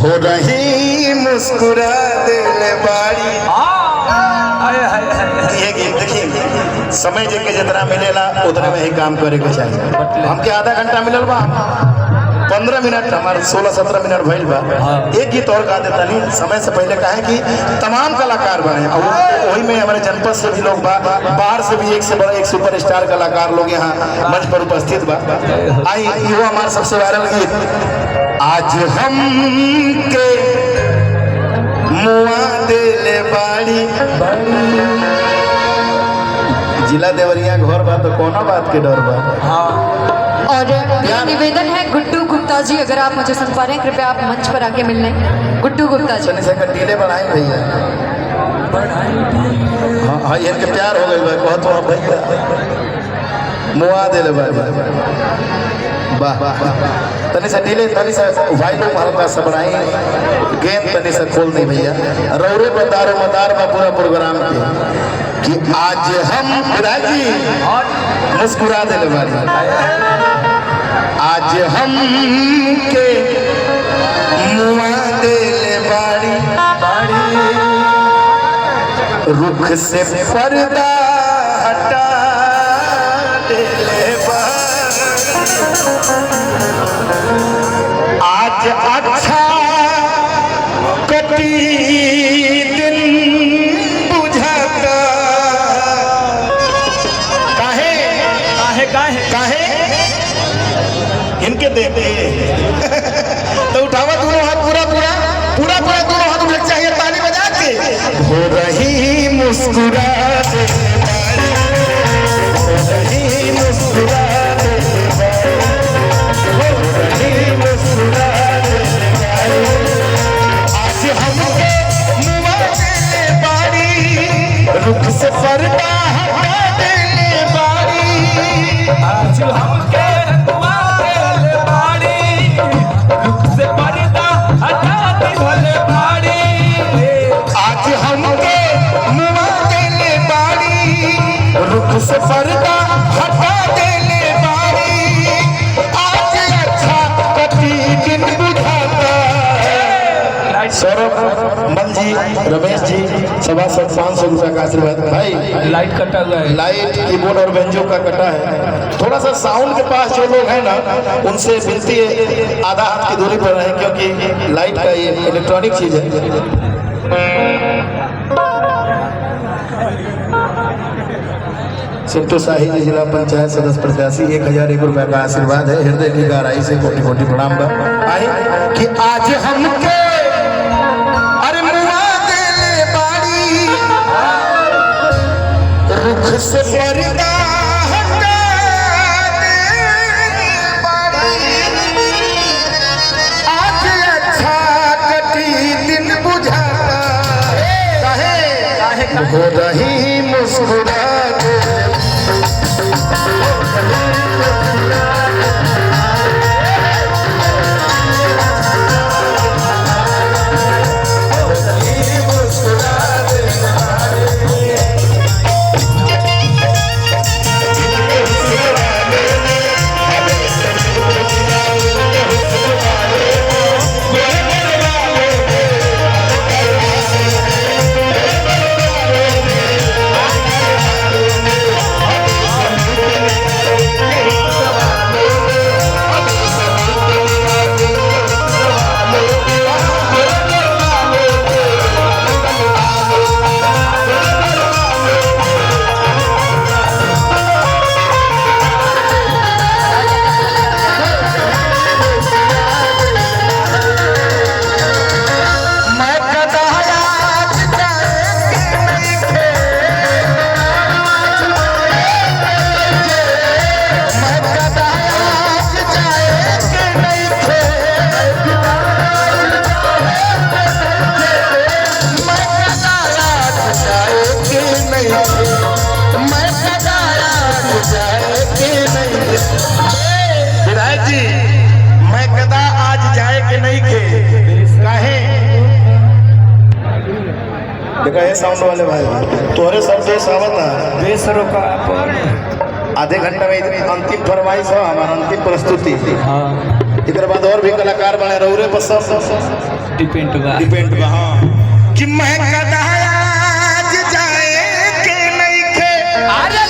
हो रही मुस्कुरा दिल बाड़ी। ये गीत देखिए समय जे के जितना मिलेला उतने में ही काम करे के चाहिए। हमके आधा घंटा मिलल बा, 15 मिनट हमारे 16-17 मिनट भइल बा। एक गीत और गा देता नहीं समय से पहले कहे कि तमाम कलाकार बने और वही में हमारे जनपद से भी लोग बा, बाहर से भी एक से बड़ा एक सुपरस्टार कलाकार लोग यहाँ मंच पर उपस्थित बा। आई वो हमारा सबसे वायरल गीत आज हम के मुआ दिल बाड़ी। जिला देवरिया घर बा तो कोनो बात के डर बा। और मेरा निवेदन है गुड्डू गुप्ता जी, अगर आप मुझे सुन पा रहे हैं कृपया आप मंच पर आके मिल लें। गुड्डू गुप्ता जी से कंटीले बढ़ाई भैया। हाँ इनके प्यार हो गई बा कहत हो भैया मुआ दिल बाड़ी। वाह तनी से ढीले तनी से भाई लोग हल्का सा बढ़ाई गेंद तनी से खोल नहीं भैया। रौरे बतारो मदार में पूरा प्रोग्राम के कि आज हम जी मुस्कुरा दिल बाड़ी। आज हम के मुआ दिल बाड़ी रुख से पर्दा हटा दिल बाड़ी। आज अच्छा कटी दिन बुझाता काहे काहे काहे काहे इनके देते तो उठावा दोनों हाथ पूरा पूरा पूरा पूरा दोनों हाथ उठक चाहिए ताली बजा के। हो रही मुस्कुरा हो रही मुस्कुरा आज हमके मुआ दिल बाड़ी रुख से पर्दा हटा दिल बाड़ी। आज हमके मुआ दिल बाड़ी रुख से पर्दा हटा दिल बाड़ी। आज हमके मुआ दिल बाड़ी रुख से पर्दा हटा दिल बाड़ी। आज अच्छा कटी दिन बुझाता। सौरभ मल जी रमेश जी 500 रुपया का आशीर्वाद। भाई लाइट कटा हुआ है, लाइट कीबोर्ड और बेंजो का कटा है। थोड़ा सा साउंड के पास जो लोग हैं ना उनसे विनती है आधा हाथ की दूरी पर रहें क्योंकि लाइट का ये इलेक्ट्रॉनिक चीज है। सिंटू शाही जी जिला पंचायत सदस्य प्रत्याशी 1001 रुपया का आशीर्वाद है। हृदय की गहराई से कोटि कोटि प्रणाम बा। आई कि आज हमके अरे मुआ दिल बाड़ी रुख से पर्दा हटा दिल बाड़ी। आज अच्छा कटी दिन बुझाता काहे काहे हो रही मुस्कुरा विधायक जी मैं कदा आज जाए के नहीं के काहे देखा ये साउंड वाले भाई तोहरे सब देश आवता बेसरों का आधे घंटा में अंतिम फरमाइश हो हमारा अंतिम प्रस्तुति। हाँ एक बाद और भी कलाकार बने रौरे पर सब डिपेंड बा डिपेंड बा हाँ कि महकदा आज जाए के नहीं खे अरे